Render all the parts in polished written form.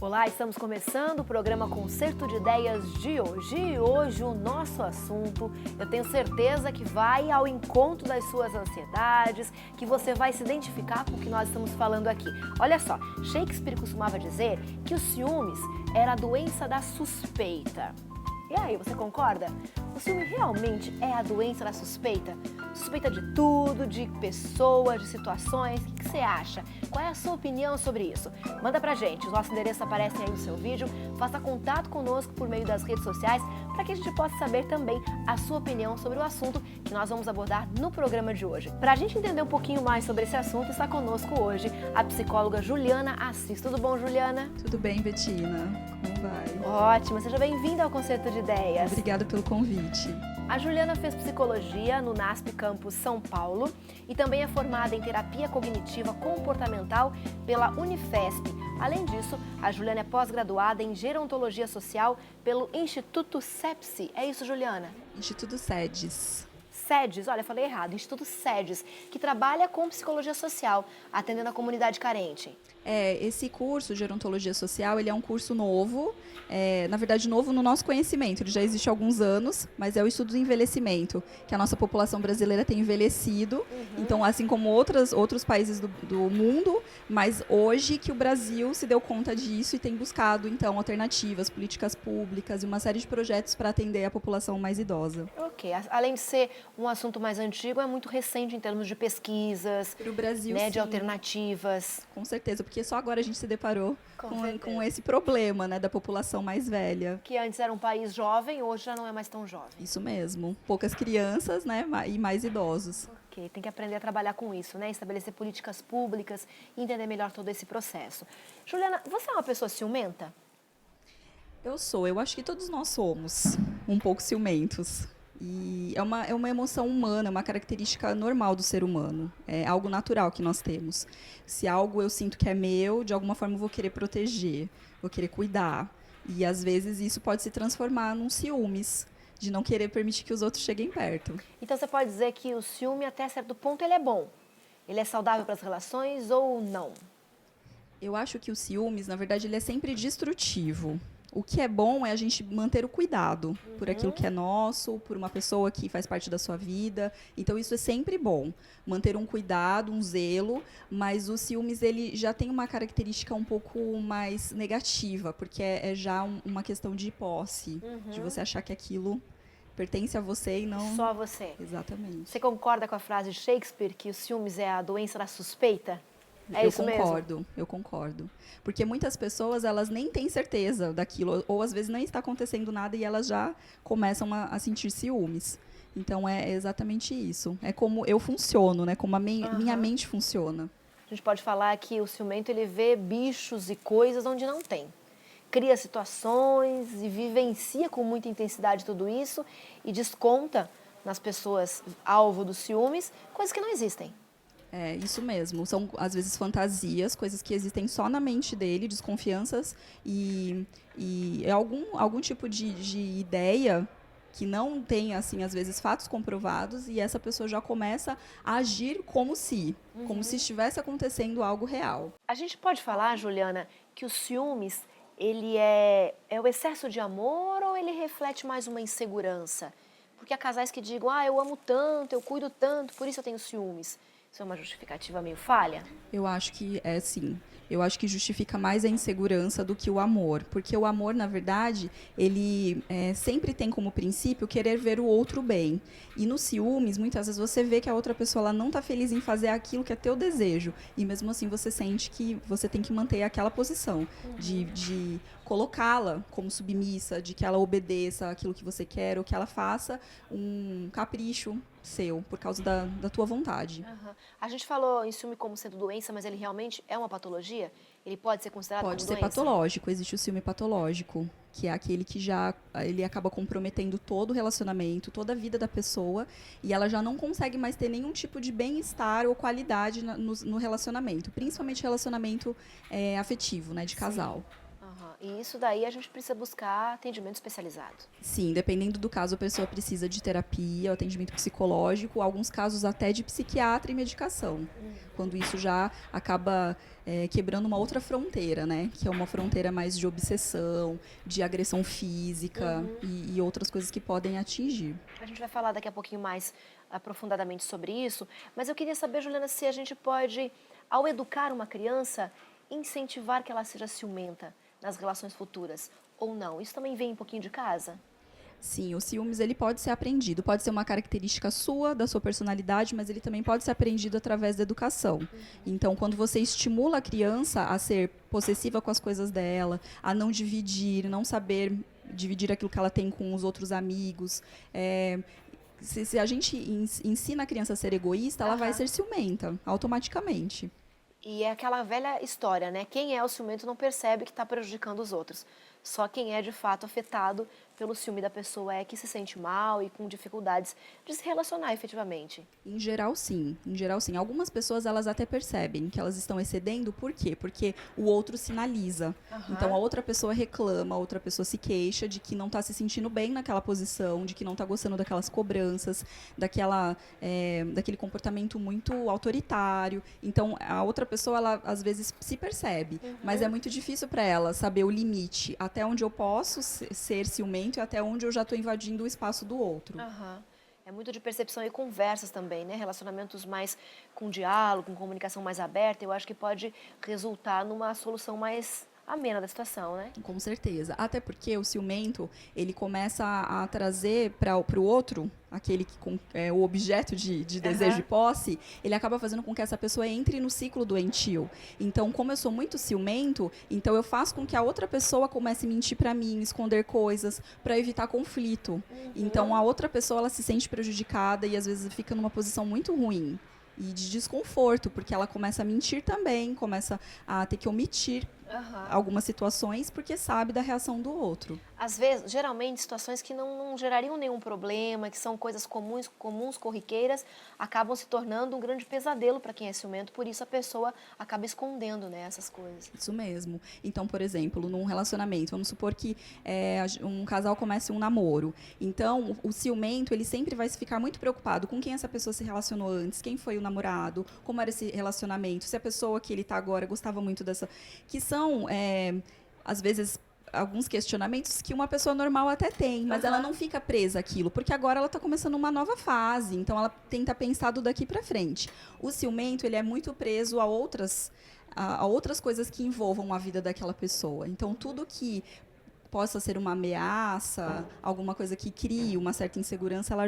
Olá, estamos começando o programa Concerto de Ideias de hoje. E hoje o nosso assunto, eu tenho certeza que vai ao encontro das suas ansiedades, que você vai se identificar com o que nós estamos falando aqui. Olha só, Shakespeare costumava dizer que o ciúmes era a doença da suspeita. E aí, você concorda? O ciúme realmente é a doença da suspeita? Suspeita de tudo, de pessoas, de situações. O que você acha? Qual é a sua opinião sobre isso? Manda pra gente, os nossos endereços aparecem aí no seu vídeo. Faça contato conosco por meio das redes sociais para que a gente possa saber também a sua opinião sobre o assunto que nós vamos abordar no programa de hoje. Para a gente entender um pouquinho mais sobre esse assunto, está conosco hoje a psicóloga Juliana Assis. Tudo bom, Juliana? Tudo bem, Betina? Como vai? Ótimo, seja bem-vinda ao Concerto de Ideias. Obrigada pelo convite. A Juliana fez psicologia no NASP Campus São Paulo e também é formada em terapia cognitiva comportamental pela Unifesp. Além disso, a Juliana é pós-graduada em gerontologia social pelo Instituto SEPSI. É isso, Juliana? Instituto SEDES. SEDES, olha, falei errado, Instituto SEDES, que trabalha com psicologia social, atendendo a comunidade carente. Esse curso de gerontologia social, ele é um curso novo, na verdade novo no nosso conhecimento, ele já existe há alguns anos, mas é o estudo do envelhecimento, que a nossa população brasileira tem envelhecido, então assim como outros países do mundo, mas hoje que o Brasil se deu conta disso e tem buscado então alternativas, políticas públicas e uma série de projetos para atender a população mais idosa. Ok, além de ser um assunto mais antigo, é muito recente em termos de pesquisas, para o Brasil, né, sim, de alternativas. Com certeza, porque só agora a gente se deparou com esse problema, né, da população mais velha. Que antes era um país jovem, hoje já não é mais tão jovem. Isso mesmo, poucas crianças, né, e mais idosos. Ok, tem que aprender a trabalhar com isso, né, estabelecer políticas públicas e entender melhor todo esse processo. Juliana, você é uma pessoa ciumenta? Eu acho que todos nós somos um pouco ciumentos. E é uma emoção humana, é uma característica normal do ser humano. É algo natural que nós temos. Se algo eu sinto que é meu, de alguma forma eu vou querer proteger, vou querer cuidar. E às vezes isso pode se transformar num ciúmes, de não querer permitir que os outros cheguem perto. Então você pode dizer que o ciúme, até certo ponto, ele é bom. Ele é saudável para as relações ou não? Eu acho que o ciúmes, na verdade, ele é sempre destrutivo. O que é bom é a gente manter o cuidado por aquilo que é nosso, por uma pessoa que faz parte da sua vida. Então, isso é sempre bom. Manter um cuidado, um zelo, mas o ciúmes ele já tem uma característica um pouco mais negativa, porque é já uma questão de posse, de você achar que aquilo pertence a você e não... Só a você. Exatamente. Você concorda com a frase de Shakespeare que o ciúmes é a doença da suspeita? É isso mesmo? Eu concordo. Porque muitas pessoas, elas nem têm certeza daquilo, ou às vezes nem está acontecendo nada e elas já começam a sentir ciúmes. Então, é exatamente isso. É como eu funciono, né? Como a minha mente funciona. A gente pode falar que o ciumento, ele vê bichos e coisas onde não tem. Cria situações e vivencia com muita intensidade tudo isso e desconta nas pessoas alvo dos ciúmes coisas que não existem. É, isso mesmo. São, às vezes, fantasias, coisas que existem só na mente dele, desconfianças e é algum tipo de ideia que não tem, assim, às vezes, fatos comprovados e essa pessoa já começa a agir como se estivesse acontecendo algo real. A gente pode falar, Juliana, que o ciúmes, ele é o excesso de amor ou ele reflete mais uma insegurança? Porque há casais que digam, eu amo tanto, eu cuido tanto, por isso eu tenho ciúmes. Isso é uma justificativa meio falha? Eu acho que é sim. Eu acho que justifica mais a insegurança do que o amor. Porque o amor, na verdade, ele sempre tem como princípio querer ver o outro bem. E nos ciúmes, muitas vezes você vê que a outra pessoa ela não está feliz em fazer aquilo que é teu desejo. E mesmo assim você sente que você tem que manter aquela posição de colocá-la como submissa, de que ela obedeça aquilo que você quer ou que ela faça um capricho seu, por causa da tua vontade. A gente falou em ciúme como sendo doença, mas ele realmente é uma patologia? Ele pode ser considerado como doença? Pode ser patológico, existe o ciúme patológico, que é aquele que ele acaba comprometendo todo o relacionamento, toda a vida da pessoa, e ela já não consegue mais ter nenhum tipo de bem-estar ou qualidade no relacionamento, principalmente relacionamento afetivo, né, de casal. E isso daí a gente precisa buscar atendimento especializado. Sim, dependendo do caso, a pessoa precisa de terapia, atendimento psicológico, alguns casos até de psiquiatra e medicação. Quando isso já acaba quebrando uma outra fronteira, né? Que é uma fronteira mais de obsessão, de agressão física e outras coisas que podem atingir. A gente vai falar daqui a pouquinho mais aprofundadamente sobre isso, mas eu queria saber, Juliana, se a gente pode, ao educar uma criança, incentivar que ela seja ciumenta nas relações futuras ou não. Isso também vem um pouquinho de casa? Sim, o ciúmes ele pode ser aprendido, pode ser uma característica sua, da sua personalidade, mas ele também pode ser aprendido através da educação. Então, quando você estimula a criança a ser possessiva com as coisas dela, a não dividir, não saber dividir aquilo que ela tem com os outros amigos, se a gente ensina a criança a ser egoísta, ela vai ser ciumenta, automaticamente. E é aquela velha história, né? Quem é o ciumento não percebe que está prejudicando os outros. Só quem é de fato afetado pelo ciúme da pessoa é que se sente mal e com dificuldades de se relacionar efetivamente. Em geral, sim. Em geral, sim. Algumas pessoas, elas até percebem que elas estão excedendo. Por quê? Porque o outro sinaliza. Então, a outra pessoa reclama, a outra pessoa se queixa de que não está se sentindo bem naquela posição, de que não está gostando daquelas cobranças, daquele comportamento muito autoritário. Então, a outra pessoa, ela às vezes se percebe, mas é muito difícil para ela saber o limite, até onde eu posso ser ciumento e até onde eu já estou invadindo o espaço do outro. É muito de percepção e conversas também, né? Relacionamentos mais com diálogo, com comunicação mais aberta, eu acho que pode resultar numa solução mais amena da situação, né? Com certeza. Até porque o ciumento, ele começa a trazer para o outro, aquele que é o objeto de desejo e posse, ele acaba fazendo com que essa pessoa entre no ciclo doentio. Então, como eu sou muito ciumento, então eu faço com que a outra pessoa comece a mentir para mim, esconder coisas, para evitar conflito. Então, a outra pessoa, ela se sente prejudicada e às vezes fica numa posição muito ruim e de desconforto, porque ela começa a mentir também, começa a ter que omitir algumas situações porque sabe da reação do outro. Às vezes, geralmente, situações que não gerariam nenhum problema, que são coisas comuns, corriqueiras, acabam se tornando um grande pesadelo para quem é ciumento, por isso a pessoa acaba escondendo, né, essas coisas. Isso mesmo. Então, por exemplo, num relacionamento, vamos supor que um casal comece um namoro. Então, o ciumento, ele sempre vai ficar muito preocupado com quem essa pessoa se relacionou antes, quem foi o namorado, como era esse relacionamento, se a pessoa que ele está agora gostava muito dessa... Que são, às vezes, alguns questionamentos que uma pessoa normal até tem, mas ela não fica presa àquilo, porque agora ela está começando uma nova fase, então ela tenta pensar do daqui para frente. O ciumento, ele é muito preso a outras coisas que envolvam a vida daquela pessoa. Então, tudo que possa ser uma ameaça, alguma coisa que crie uma certa insegurança, ela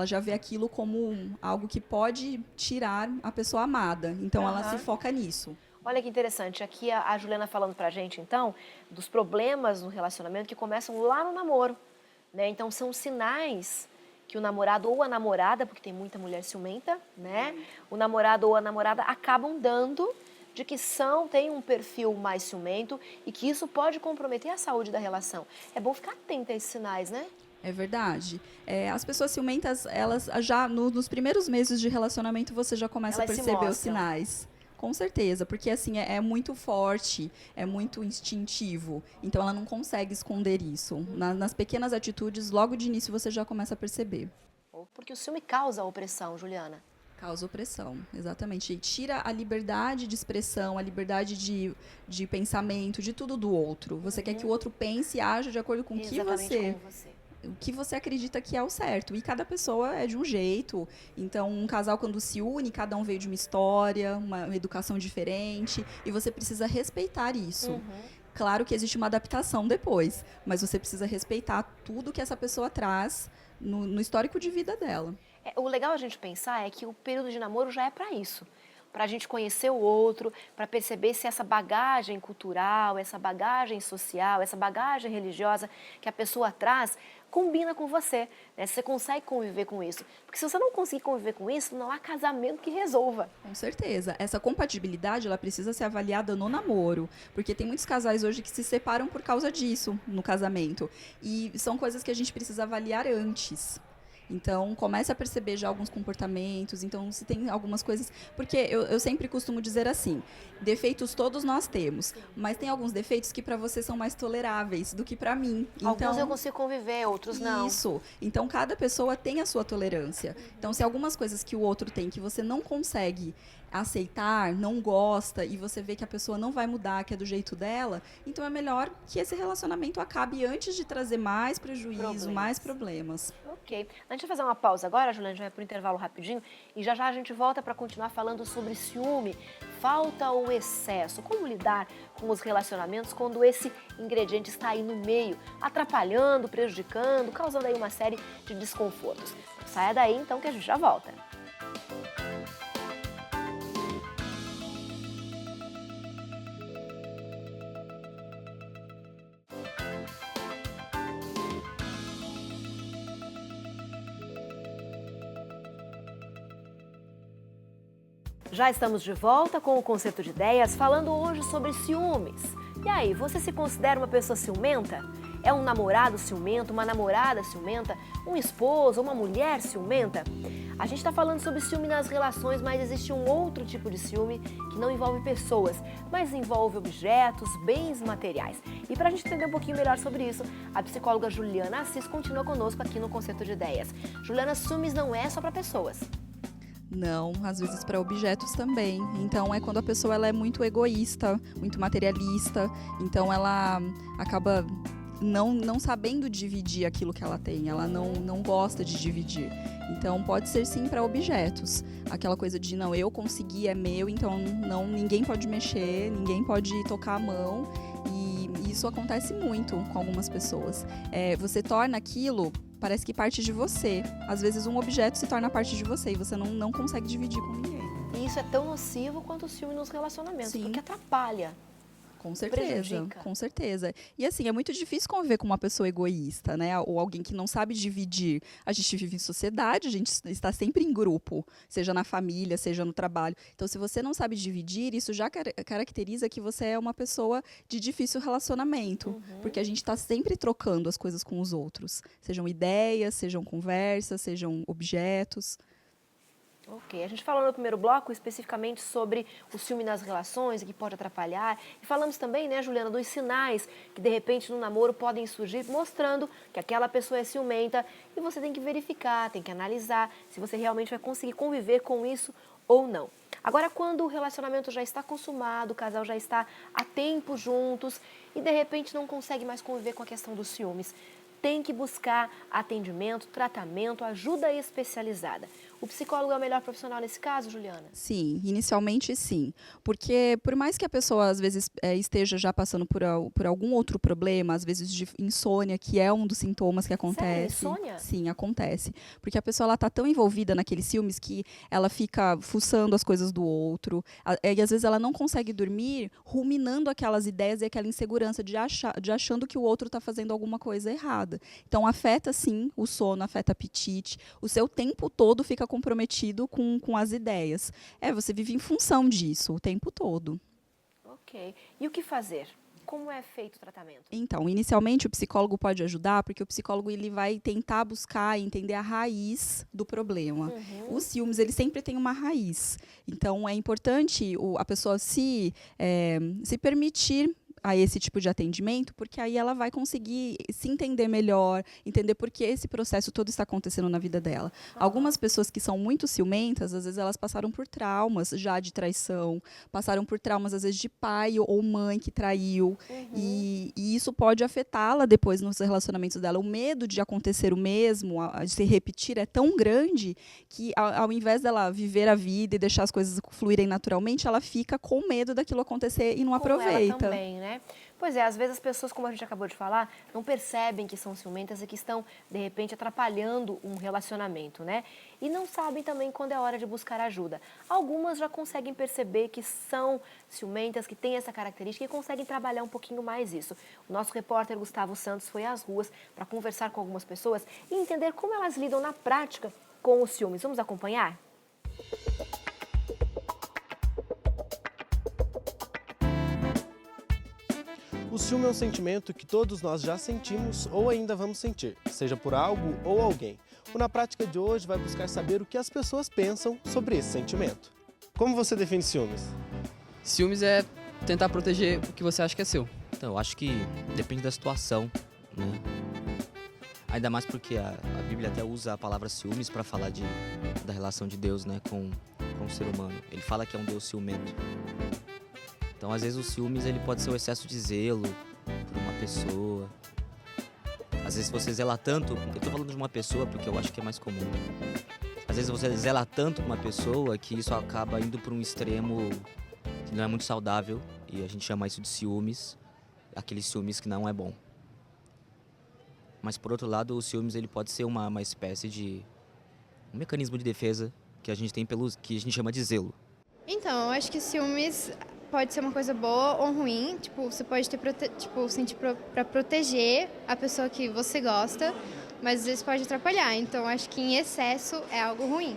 já vê aquilo como algo que pode tirar a pessoa amada. Então, ela se foca nisso. Olha que interessante, aqui a Juliana falando pra gente, então, dos problemas no relacionamento que começam lá no namoro, né? Então, são sinais que o namorado ou a namorada, porque tem muita mulher ciumenta, né? O namorado ou a namorada acabam dando de que têm um perfil mais ciumento e que isso pode comprometer a saúde da relação. É bom ficar atenta a esses sinais, né? É verdade. As pessoas ciumentas, elas já nos primeiros meses de relacionamento, você já começa a perceber os sinais. Com certeza, porque assim, é muito forte, é muito instintivo. Então, ela não consegue esconder isso. Nas pequenas atitudes, logo de início, você já começa a perceber. Porque o ciúme causa opressão, Juliana. Causa opressão, exatamente. E tira a liberdade de expressão, a liberdade de pensamento, de tudo do outro. Você quer que o outro pense e aja de acordo com o que você acredita que é o certo. E cada pessoa é de um jeito. Então, um casal, quando se une, cada um veio de uma história, uma educação diferente. E você precisa respeitar isso. Claro que existe uma adaptação depois. Mas você precisa respeitar tudo que essa pessoa traz no histórico de vida dela. O legal a gente pensar é que o período de namoro já é para isso. Para a gente conhecer o outro, para perceber se essa bagagem cultural, essa bagagem social, essa bagagem religiosa que a pessoa traz combina com você, né? Você consegue conviver com isso. Porque se você não conseguir conviver com isso, não há casamento que resolva. Com certeza. Essa compatibilidade, ela precisa ser avaliada no namoro. Porque tem muitos casais hoje que se separam por causa disso no casamento. E são coisas que a gente precisa avaliar antes. Então, comece a perceber já alguns comportamentos. Então, se tem algumas coisas... Porque eu sempre costumo dizer assim, defeitos todos nós temos, mas tem alguns defeitos que para você são mais toleráveis do que para mim. Alguns eu consigo conviver, outros não. Isso. Então, cada pessoa tem a sua tolerância. Então, se algumas coisas que o outro tem que você não consegue aceitar, não gosta, e você vê que a pessoa não vai mudar, que é do jeito dela, então é melhor que esse relacionamento acabe antes de trazer mais prejuízo, mais problemas. Ok. A gente vai fazer uma pausa agora, Juliana, a gente vai para o intervalo rapidinho e já já a gente volta para continuar falando sobre ciúme, falta ou excesso, como lidar com os relacionamentos quando esse ingrediente está aí no meio, atrapalhando, prejudicando, causando aí uma série de desconfortos. Saia daí então que a gente já volta. Já estamos de volta com o Concerto de Ideias, falando hoje sobre ciúmes. E aí, você se considera uma pessoa ciumenta? É um namorado ciumento, uma namorada ciumenta, um esposo, uma mulher ciumenta? A gente está falando sobre ciúme nas relações, mas existe um outro tipo de ciúme que não envolve pessoas, mas envolve objetos, bens materiais. E para a gente entender um pouquinho melhor sobre isso, a psicóloga Juliana Assis continua conosco aqui no Concerto de Ideias. Juliana, ciúmes não é só para pessoas. Não, às vezes para objetos também. Então é quando a pessoa ela é muito egoísta, muito materialista, então ela acaba não sabendo dividir aquilo que ela tem, ela não gosta de dividir. Então pode ser sim para objetos, aquela coisa de não, eu consegui, é meu, então ninguém pode mexer, ninguém pode tocar a mão, e isso acontece muito com algumas pessoas. Você torna aquilo, parece que parte de você. Às vezes um objeto se torna parte de você e você não consegue dividir com ninguém. E isso é tão nocivo quanto o ciúme nos relacionamentos, Sim. porque atrapalha. Com certeza, Prejudica. com certeza. E assim, é muito difícil conviver com uma pessoa egoísta, né? Ou alguém que não sabe dividir. A gente vive em sociedade, a gente está sempre em grupo, seja na família, seja no trabalho. Então, se você não sabe dividir, isso já caracteriza que você é uma pessoa de difícil relacionamento. Porque a gente está sempre trocando as coisas com os outros. Sejam ideias, sejam conversas, sejam objetos. Ok, a gente falou no primeiro bloco especificamente sobre o ciúme nas relações, que pode atrapalhar. E falamos também, né, Juliana, dos sinais que de repente no namoro podem surgir, mostrando que aquela pessoa é ciumenta e você tem que verificar, tem que analisar se você realmente vai conseguir conviver com isso ou não. Agora, quando o relacionamento já está consumado, o casal já está há tempo juntos e de repente não consegue mais conviver com a questão dos ciúmes, tem que buscar atendimento, tratamento, ajuda especializada. O psicólogo é o melhor profissional nesse caso, Juliana? Sim, inicialmente sim. Porque por mais que a pessoa às vezes esteja já passando por algum outro problema, às vezes de insônia, que é um dos sintomas que acontece. Sério? Insônia? Sim, acontece. Porque a pessoa está tão envolvida naqueles ciúmes que ela fica fuçando as coisas do outro. E às vezes ela não consegue dormir ruminando aquelas ideias e aquela insegurança de achando que o outro está fazendo alguma coisa errada. Então afeta sim o sono, afeta o apetite. O seu tempo todo fica comprometido com as ideias. Você vive em função disso o tempo todo. Ok. E o que fazer? Como é feito o tratamento? Então, inicialmente o psicólogo pode ajudar, porque o psicólogo ele vai tentar buscar e entender a raiz do problema. Os ciúmes, ele sempre tem uma raiz. Então, é importante a pessoa se permitir a esse tipo de atendimento, porque aí ela vai conseguir se entender melhor, entender por que esse processo todo está acontecendo na vida dela. Algumas pessoas que são muito ciumentas, às vezes elas passaram por traumas já de traição, passaram por traumas, às vezes, de pai ou mãe que traiu, e isso pode afetá-la depois nos relacionamentos dela. O medo de acontecer o mesmo, de se repetir, é tão grande que, ao invés dela viver a vida e deixar as coisas fluírem naturalmente, ela fica com medo daquilo acontecer e não aproveita. Ela também, né? Pois é, às vezes as pessoas, como a gente acabou de falar, não percebem que são ciumentas e que estão, de repente, atrapalhando um relacionamento, né? E não sabem também quando é hora de buscar ajuda. Algumas já conseguem perceber que são ciumentas, que têm essa característica e conseguem trabalhar um pouquinho mais isso. O nosso repórter Gustavo Santos foi às ruas para conversar com algumas pessoas e entender como elas lidam na prática com os ciúmes. Vamos acompanhar? O ciúme é um sentimento que todos nós já sentimos ou ainda vamos sentir, seja por algo ou alguém. o Na Prática de hoje vai buscar saber o que as pessoas pensam sobre esse sentimento. Como você define ciúmes? Ciúmes é tentar proteger o que você acha que é seu. Então, eu acho que depende da situação, né? Ainda mais porque a Bíblia até usa a palavra ciúmes para falar da relação de Deus, né, com o ser humano. Ele fala que é um Deus ciumento. Então, às vezes, o ciúmes ele pode ser o excesso de zelo por uma pessoa. Às vezes, você zela tanto... Eu tô falando de uma pessoa porque eu acho que é mais comum. Às vezes, você zela tanto por uma pessoa que isso acaba indo para um extremo que não é muito saudável. E a gente chama isso de ciúmes. Aquele ciúmes que não é bom. Mas, por outro lado, o ciúmes ele pode ser uma espécie de um mecanismo de defesa que a gente tem que a gente chama de zelo. Então, eu acho que ciúmes pode ser uma coisa boa ou ruim. Tipo, você pode ter sentir para proteger a pessoa que você gosta, mas às vezes pode atrapalhar. Então, eu acho que em excesso é algo ruim.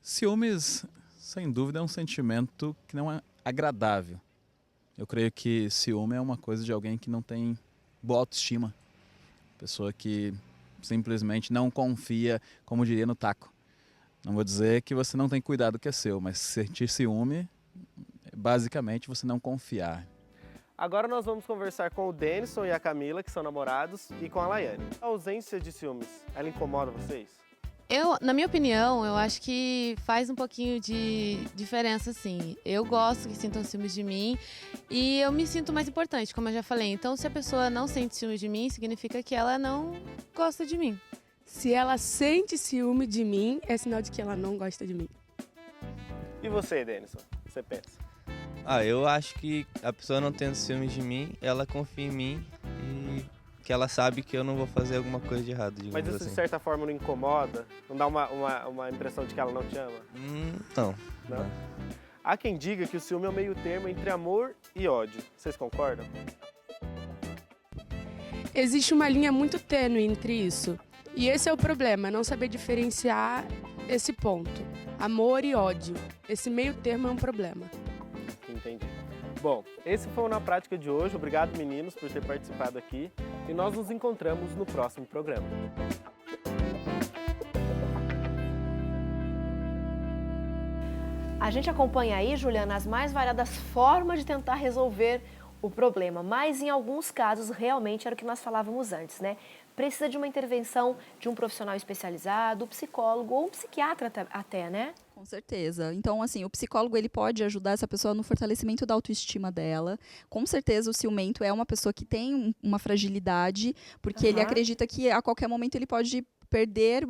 Ciúmes, sem dúvida, é um sentimento que não é agradável. Eu creio que ciúme é uma coisa de alguém que não tem boa autoestima. Pessoa que simplesmente não confia, como diria no taco. Não vou dizer que você não tem cuidado do que é seu, mas sentir ciúme, basicamente você não confiar. Agora nós vamos conversar com o Denison e a Camila, que são namorados, e com a Laiane. A ausência de ciúmes, ela incomoda vocês? Na minha opinião, eu acho que faz um pouquinho de diferença, sim. Eu gosto que sintam ciúmes de mim e eu me sinto mais importante, como eu já falei. Então, se a pessoa não sente ciúmes de mim, significa que ela não gosta de mim. Se ela sente ciúme de mim, é sinal de que ela não gosta de mim. E você, Denison, o que você pensa? Eu acho que a pessoa não tendo ciúmes de mim, ela confia em mim e que ela sabe que eu não vou fazer alguma coisa de errado, digamos Mas isso assim. de certa forma não incomoda? Não dá uma impressão de que ela não te ama? Não. Há quem diga que o ciúme é o meio termo entre amor e ódio. Vocês concordam? Existe uma linha muito tênue entre isso. E esse é o problema, não saber diferenciar esse ponto. Amor e ódio. Esse meio termo é um problema. Entendi. Bom, esse foi o Na Prática de hoje. Obrigado, meninos, por ter participado aqui. E nós nos encontramos no próximo programa. A gente acompanha aí, Juliana, as mais variadas formas de tentar resolver o problema, mas em alguns casos realmente era o que nós falávamos antes, né? Precisa de uma intervenção de um profissional especializado, um psicólogo ou um psiquiatra até, né? Com certeza. Então, assim, o psicólogo ele pode ajudar essa pessoa no fortalecimento da autoestima dela. Com certeza, o ciumento é uma pessoa que tem uma fragilidade, porque ele acredita que a qualquer momento ele pode perder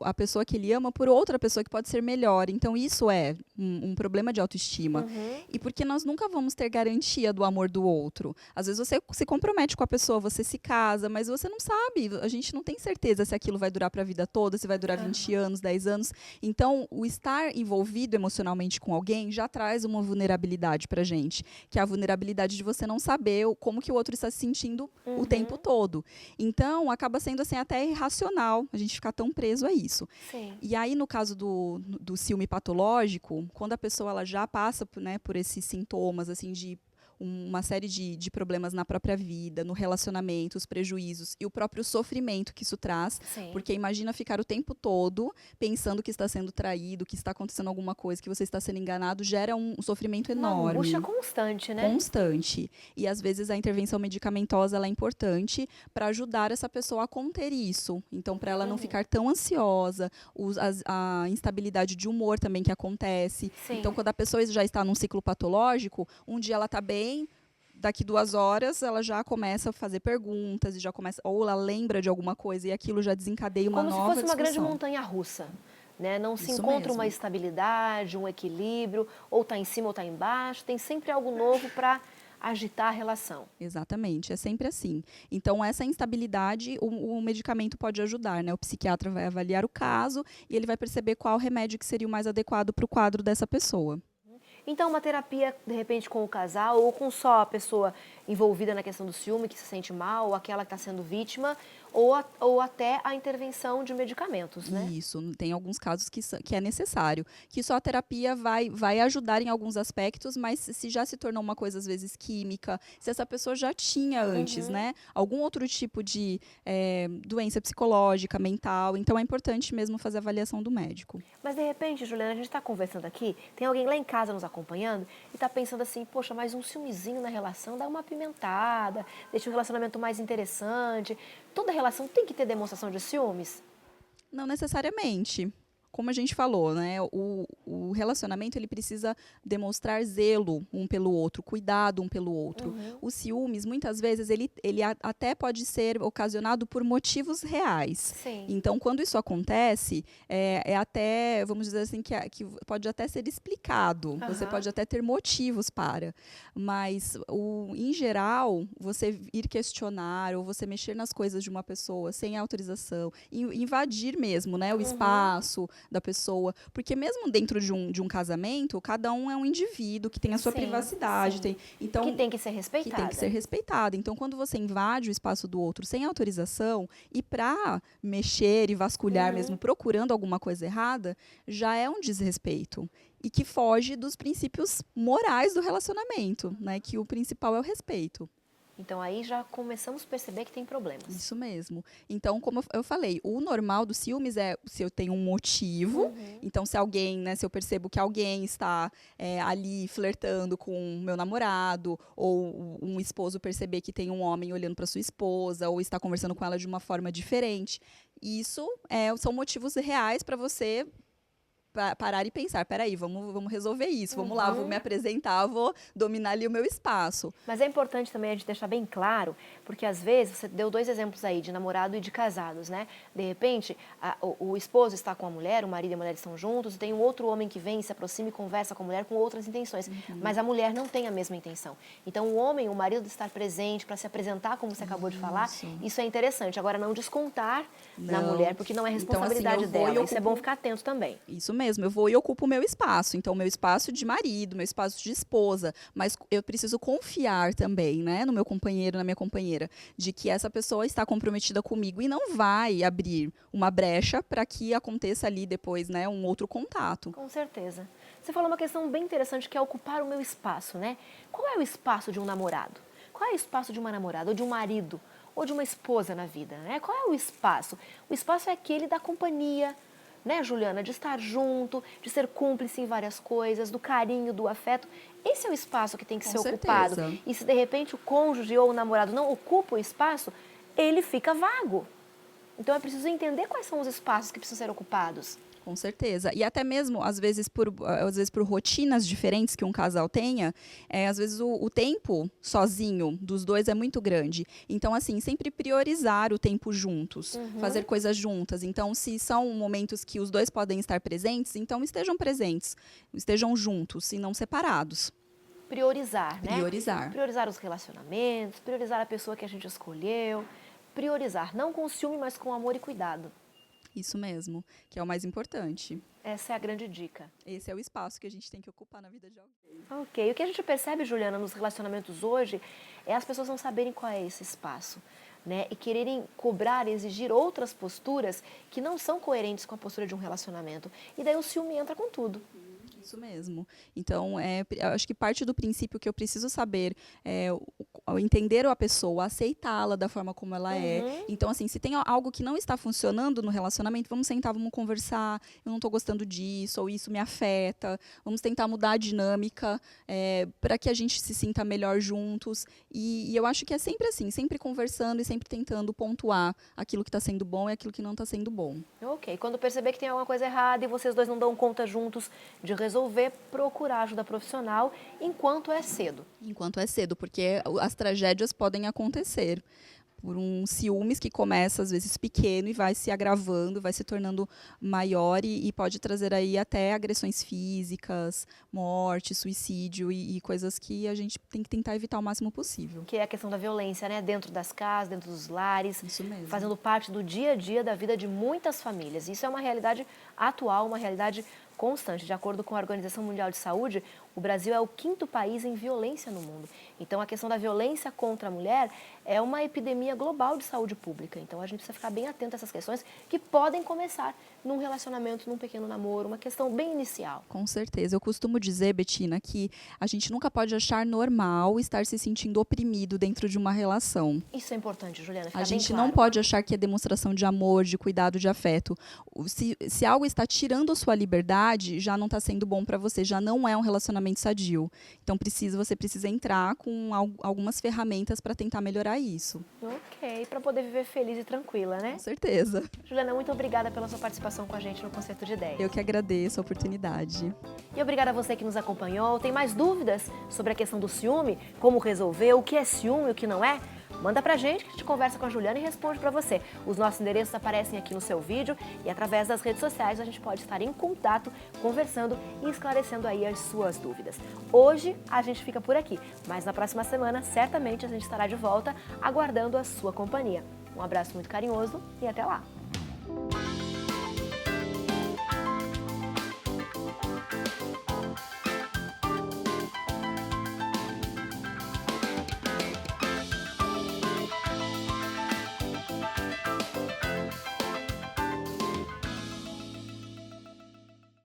a pessoa que ele ama por outra pessoa que pode ser melhor. Então, isso é um problema de autoestima. E porque nós nunca vamos ter garantia do amor do outro. Às vezes você se compromete com a pessoa, você se casa, mas você não sabe. A gente não tem certeza se aquilo vai durar para a vida toda, se vai durar 20 anos, 10 anos. Então, o estar envolvido emocionalmente com alguém já traz uma vulnerabilidade pra gente, que é a vulnerabilidade de você não saber como que o outro está se sentindo o tempo todo. Então, acaba sendo assim até irracional a gente ficar tão preso a isso. Sim. E aí, no caso do ciúme patológico, quando a pessoa ela já passa por esses sintomas assim de uma série de problemas na própria vida, no relacionamento, os prejuízos e o próprio sofrimento que isso traz. Sim. Porque imagina ficar o tempo todo pensando que está sendo traído, que está acontecendo alguma coisa, que você está sendo enganado, gera um sofrimento enorme. Uma angústia constante, né? Constante. E às vezes a intervenção medicamentosa ela é importante para ajudar essa pessoa a conter isso. Então, para ela não ficar tão ansiosa, a instabilidade de humor também que acontece. Sim. Então, quando a pessoa já está num ciclo patológico, um dia ela está bem, daqui 2 horas ela já começa a fazer perguntas e já começa, ou ela lembra de alguma coisa e aquilo já desencadeia uma nova Como se fosse uma grande discussão. montanha-russa, né? Não se Isso encontra mesmo. uma estabilidade, um equilíbrio, ou está em cima ou está embaixo, tem sempre algo novo para agitar a relação. Exatamente, é sempre assim. Então, essa instabilidade, o medicamento pode ajudar, né? O psiquiatra vai avaliar o caso e ele vai perceber qual remédio que seria o mais adequado para o quadro dessa pessoa. Então, uma terapia, de repente, com o casal ou com só a pessoa envolvida na questão do ciúme, que se sente mal, ou aquela que está sendo vítima, ou até a intervenção de medicamentos, né? Isso, tem alguns casos que é necessário. Que só a terapia vai ajudar em alguns aspectos, mas se já se tornou uma coisa, às vezes, química, se essa pessoa já tinha antes, né? Algum outro tipo de doença psicológica, mental, então é importante mesmo fazer a avaliação do médico. Mas, de repente, Juliana, a gente está conversando aqui, tem alguém lá em casa nos acompanhando e está pensando assim, poxa, mas um ciúmezinho na relação dá uma apimentada, deixa o relacionamento mais interessante. Toda relação tem que ter demonstração de ciúmes? Não necessariamente. Como a gente falou, né, o relacionamento ele precisa demonstrar zelo um pelo outro, cuidado um pelo outro. Os ciúmes, muitas vezes, ele até pode ser ocasionado por motivos reais. Sim. Então, quando isso acontece, é até, vamos dizer assim, que pode até ser explicado. Você pode até ter motivos para. Mas, em geral, você ir questionar ou você mexer nas coisas de uma pessoa sem autorização, invadir mesmo, né, o espaço da pessoa, porque mesmo dentro de um casamento, cada um é um indivíduo que tem a sua privacidade, então que tem que ser respeitada. Que tem que ser respeitada. Então, quando você invade o espaço do outro sem autorização e para mexer e vasculhar mesmo procurando alguma coisa errada, já é um desrespeito e que foge dos princípios morais do relacionamento, né? Que o principal é o respeito. Então, aí já começamos a perceber que tem problemas. Isso mesmo. Então, como eu falei, o normal dos ciúmes é se eu tenho um motivo. Então, se alguém, né, se eu percebo que alguém está ali flertando com o meu namorado, ou um esposo perceber que tem um homem olhando para sua esposa, ou está conversando com ela de uma forma diferente, isso são motivos reais para você parar e pensar, peraí, vamos resolver isso, vamos lá, vou me apresentar, vou dominar ali o meu espaço. Mas é importante também a gente deixar bem claro, porque às vezes, você deu 2 exemplos aí, de namorado e de casados, né? De repente, o esposo está com a mulher, o marido e a mulher estão juntos, e tem um outro homem que vem, se aproxima e conversa com a mulher com outras intenções, mas a mulher não tem a mesma intenção. Então, o marido estar presente para se apresentar, como você acabou de falar, isso é interessante. Agora, não descontar na mulher, porque não é responsabilidade dela. Isso é bom ficar atento também. Isso mesmo, eu vou e ocupo o meu espaço. Então, meu espaço de marido, meu espaço de esposa. Mas eu preciso confiar também, né, no meu companheiro, na minha companheira, de que essa pessoa está comprometida comigo e não vai abrir uma brecha para que aconteça ali depois, né, um outro contato. Com certeza. Você falou uma questão bem interessante, que é ocupar o meu espaço, né? Qual é o espaço de um namorado? Qual é o espaço de uma namorada, ou de um marido, ou de uma esposa na vida, né? Qual é o espaço? O espaço é aquele da companhia, né, Juliana? De estar junto, de ser cúmplice em várias coisas, do carinho, do afeto. Esse é o espaço que tem que ser ocupado. E se de repente o cônjuge ou o namorado não ocupa o espaço, ele fica vago. Então é preciso entender quais são os espaços que precisam ser ocupados. Com certeza. E até mesmo, às vezes, por rotinas diferentes que um casal tenha, às vezes o tempo sozinho dos dois é muito grande. Então, assim, sempre priorizar o tempo juntos, fazer coisas juntas. Então, se são momentos que os dois podem estar presentes, então estejam presentes, estejam juntos e não separados. Priorizar, né? Priorizar. Priorizar os relacionamentos, priorizar a pessoa que a gente escolheu. Priorizar, não com ciúme, mas com amor e cuidado. Isso mesmo, que é o mais importante. Essa é a grande dica. Esse é o espaço que a gente tem que ocupar na vida de alguém. Ok. O que a gente percebe, Juliana, nos relacionamentos hoje, é as pessoas não saberem qual é esse espaço, né? E quererem cobrar, exigir outras posturas que não são coerentes com a postura de um relacionamento. E daí o ciúme entra com tudo. Isso mesmo. Então, acho que parte do princípio que eu preciso saber entender a pessoa, aceitá-la da forma como ela é. Então, assim, se tem algo que não está funcionando no relacionamento, vamos sentar, vamos conversar. Eu não estou gostando disso, ou isso me afeta. Vamos tentar mudar a dinâmica para que a gente se sinta melhor juntos. E eu acho que é sempre assim, sempre conversando e sempre tentando pontuar aquilo que está sendo bom e aquilo que não está sendo bom. Ok. Quando perceber que tem alguma coisa errada e vocês dois não dão conta juntos de resolver, procurar ajuda profissional enquanto é cedo. Enquanto é cedo, porque as tragédias podem acontecer por um ciúmes que começa, às vezes, pequeno e vai se agravando, vai se tornando maior e pode trazer aí até agressões físicas, morte, suicídio e coisas que a gente tem que tentar evitar o máximo possível. Que é a questão da violência, né? Dentro das casas, dentro dos lares. Isso mesmo. Fazendo parte do dia a dia da vida de muitas famílias. Isso é uma realidade atual, uma realidade constante. De acordo com a Organização Mundial de Saúde, o Brasil é o 5º país em violência no mundo. Então, a questão da violência contra a mulher é uma epidemia global de saúde pública. Então, a gente precisa ficar bem atento a essas questões que podem começar num relacionamento, num pequeno namoro, uma questão bem inicial. Com certeza. Eu costumo dizer, Betina, que a gente nunca pode achar normal estar se sentindo oprimido dentro de uma relação. Isso é importante, Juliana, fica A bem gente claro. não pode achar que é demonstração de amor, de cuidado, de afeto. Se algo está tirando a sua liberdade, já não está sendo bom para você, já não é um relacionamento sadio. Então você precisa entrar com algumas ferramentas para tentar melhorar isso. Ok, para poder viver feliz e tranquila, né? Com certeza. Juliana, muito obrigada pela sua participação com a gente no Concerto de Ideias. Eu que agradeço a oportunidade. E obrigada a você que nos acompanhou. Tem mais dúvidas sobre a questão do ciúme? Como resolver? O que é ciúme e o que não é? Manda pra gente que a gente conversa com a Juliana e responde pra você. Os nossos endereços aparecem aqui no seu vídeo e através das redes sociais a gente pode estar em contato, conversando e esclarecendo aí as suas dúvidas. Hoje a gente fica por aqui, mas na próxima semana certamente a gente estará de volta aguardando a sua companhia. Um abraço muito carinhoso e até lá!